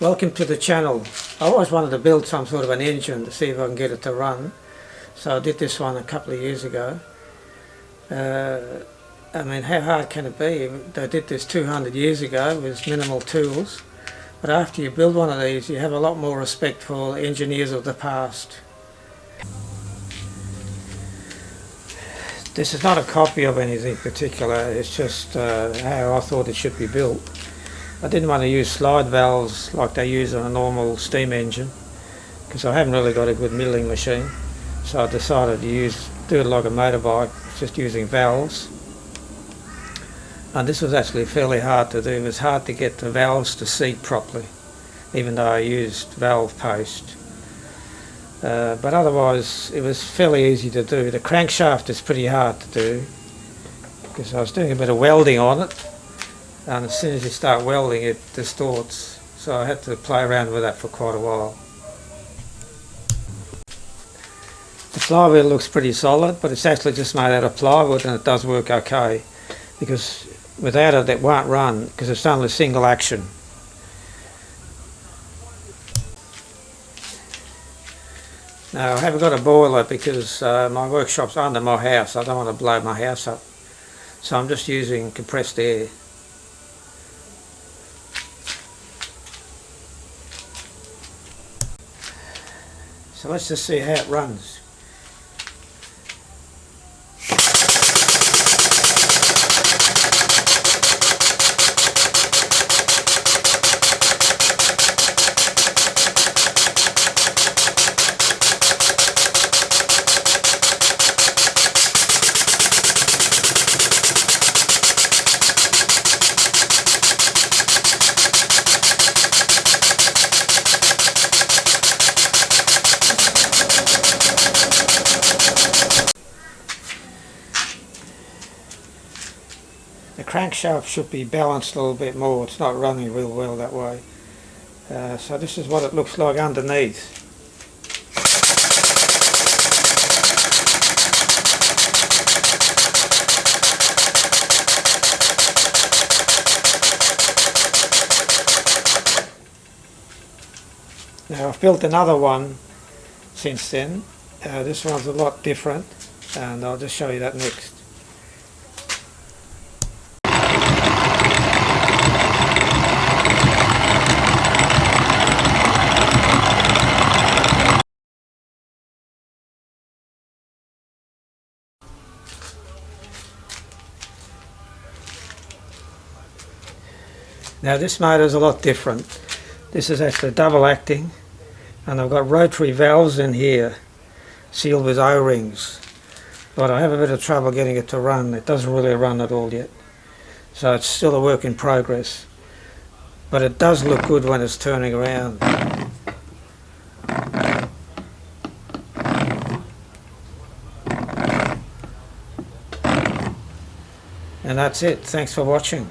Welcome to the channel. I always wanted to build some sort of an engine to see if I can get it to run. So I did this one a couple of years ago. I mean, how hard can it be? They did this 200 years ago with minimal tools. But after you build one of these, you have a lot more respect for engineers of the past. This is not a copy of anything particular, it's just how I thought it should be built. I didn't want to use slide valves like they use on a normal steam engine because I haven't really got a good milling machine, so I decided to do it like a motorbike, just using valves. And this was actually fairly hard to do. It was hard to get the valves to seat properly, even though I used valve paste. But otherwise it was fairly easy to do. The crankshaft is pretty hard to do because I was doing a bit of welding on it, and as soon as you start welding it distorts, so I had to play around with that for quite a while. The flywheel looks pretty solid, but it's actually just made out of plywood, and it does work okay because without it won't run because it's only single action. Now I haven't got a boiler because my workshop's under my house. I don't want to blow my house up, so I'm just using compressed air. So let's just see how it runs. The crankshaft should be balanced a little bit more. It's not running real well that way. So this is what it looks like underneath. Now I've built another one since then. This one's a lot different, and I'll just show you that next. Now this motor is a lot different. This is actually double acting, and I've got rotary valves in here sealed with O-rings, but I have a bit of trouble getting it to run. It doesn't really run at all yet, so it's still a work in progress, but it does look good when it's turning around. And that's it. Thanks for watching.